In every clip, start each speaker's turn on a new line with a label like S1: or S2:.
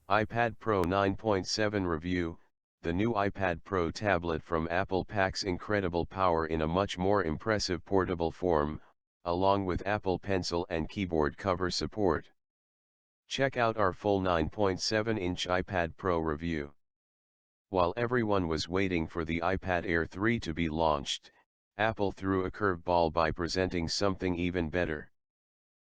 S1: iPad Pro 9.7 Review. The new iPad Pro tablet from Apple packs incredible power in a much more impressive portable form, along with Apple Pencil and keyboard cover support. Check out our full 9.7-inch iPad Pro review. While everyone was waiting for the iPad Air 3 to be launched, Apple threw a curveball by presenting something even better.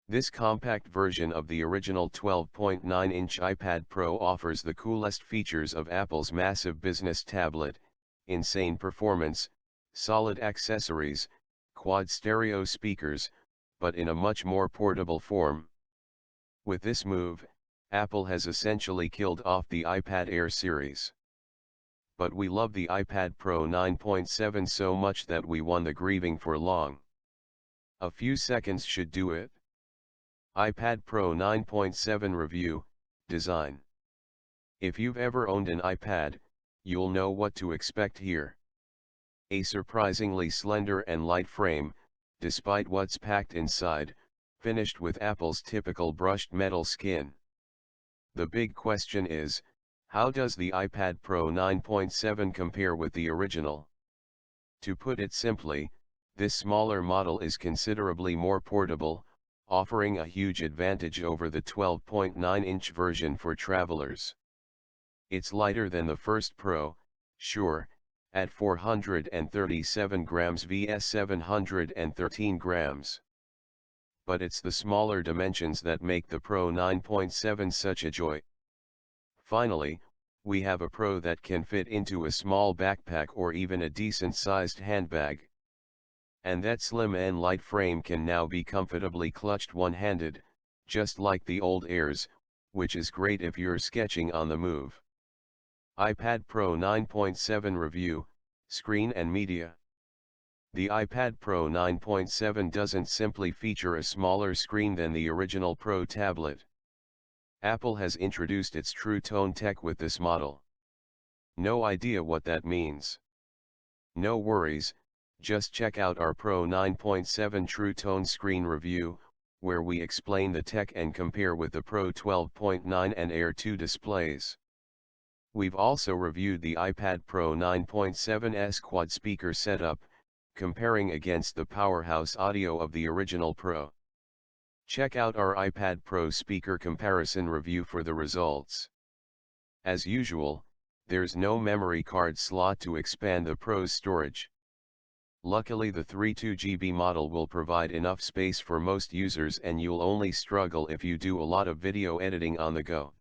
S1: This compact version of the original 12.9-inch iPad Pro offers the coolest features of Apple's massive business tablet: insane performance, solid accessories, quad stereo speakers, but in a much more portable form. With this move, Apple has essentially killed off the iPad Air series. But we love the iPad Pro 9.7 so much that we won the grieving for long. A few seconds should do it. iPad Pro 9.7 Review. Design. If you've ever owned an iPad, you'll know what to expect here. A surprisingly slender and light frame, despite what's packed inside, finished with Apple's typical brushed metal skin. The big question is, how does the iPad Pro 9.7 compare with the original? To put it simply, this smaller model is considerably more portable, offering a huge advantage over the 12.9-inch version for travelers. It's lighter than the first Pro, sure, at 437 grams vs 713 grams. But it's the smaller dimensions that make the Pro 9.7 such a joy. Finally, we have a Pro that can fit into a small backpack or even a decent-sized handbag. And that slim and light frame can now be comfortably clutched one-handed, just like the old Airs, which is great if you're sketching on the move. iPad Pro 9.7 Review, Screen and Media. The iPad Pro 9.7 doesn't simply feature a smaller screen than the original Pro tablet. Apple has introduced its True Tone tech with this model. No idea what that means? No worries. Just check out our Pro 9.7 True Tone screen review, where we explain the tech and compare with the Pro 12.9 and Air 2 displays. We've also reviewed the iPad Pro 9.7's quad speaker setup, comparing against the powerhouse audio of the original Pro. Check out our iPad Pro speaker comparison review for the results. As usual, there's no memory card slot to expand the Pro's storage. Luckily, the 32GB model will provide enough space for most users, and you'll only struggle if you do a lot of video editing on the go.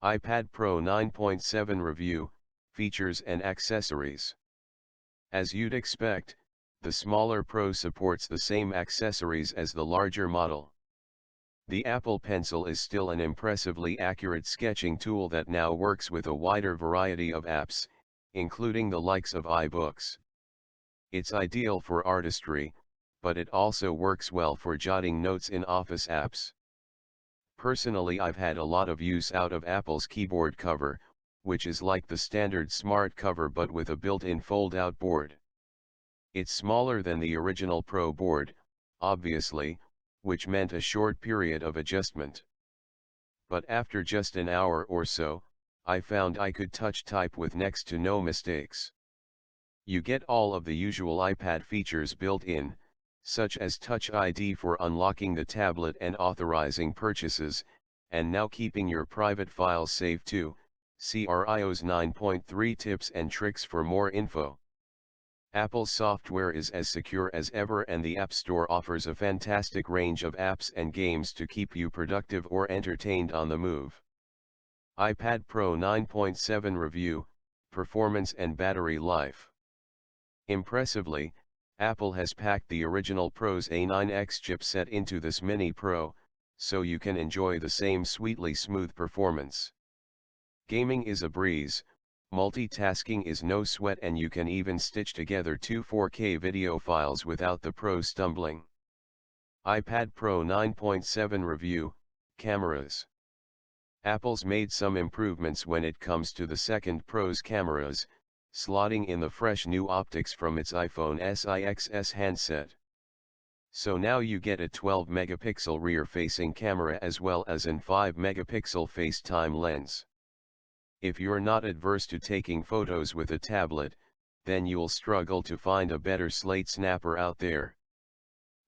S1: iPad Pro 9.7 Review, Features and Accessories. As you'd expect, the smaller Pro supports the same accessories as the larger model. The Apple Pencil is still an impressively accurate sketching tool that now works with a wider variety of apps, including the likes of iBooks. It's ideal for artistry, but it also works well for jotting notes in Office apps. Personally, I've had a lot of use out of Apple's keyboard cover, which is like the standard smart cover but with a built-in fold-out board. It's smaller than the original Pro board, obviously, which meant a short period of adjustment. But after just an hour or so, I found I could touch type with next to no mistakes. You get all of the usual iPad features built in, such as Touch ID for unlocking the tablet and authorizing purchases, and now keeping your private files safe too. See our iOS 9.3 tips and tricks for more info. Apple's software is as secure as ever, and the App Store offers a fantastic range of apps and games to keep you productive or entertained on the move. iPad Pro 9.7 Review, Performance and Battery Life. Impressively, Apple has packed the original Pro's A9X chipset into this Mini Pro, so you can enjoy the same sweetly smooth performance. Gaming is a breeze, multitasking is no sweat, and you can even stitch together two 4K video files without the Pro stumbling. iPad Pro 9.7 Review, Cameras. Apple's made some improvements when it comes to the second Pro's cameras, slotting in the fresh new optics from its iPhone 6s handset. So now you get a 12 megapixel rear-facing camera as well as an 5 megapixel FaceTime lens. If you're not adverse to taking photos with a tablet, then you'll struggle to find a better slate snapper out there.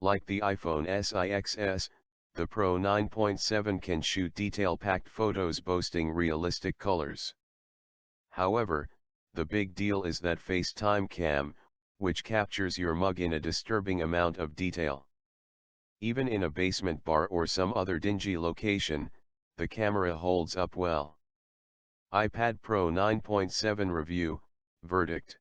S1: Like the iPhone SIXS, the Pro 9.7 can shoot detail-packed photos boasting realistic colors. However, the big deal is that FaceTime cam, which captures your mug in a disturbing amount of detail. Even in a basement bar or some other dingy location, the camera holds up well. iPad Pro 9.7 Review, Verdict.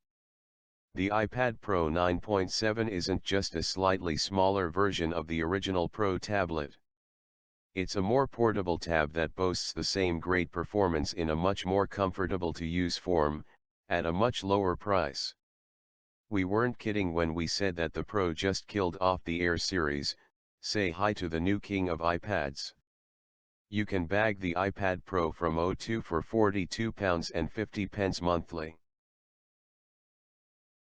S1: The iPad Pro 9.7 isn't just a slightly smaller version of the original Pro tablet. It's a more portable tab that boasts the same great performance in a much more comfortable to use form, at a much lower price. We weren't kidding when we said that the Pro just killed off the Air series. Say hi to the new king of iPads. You can bag the iPad Pro from O2 for £42.50 monthly.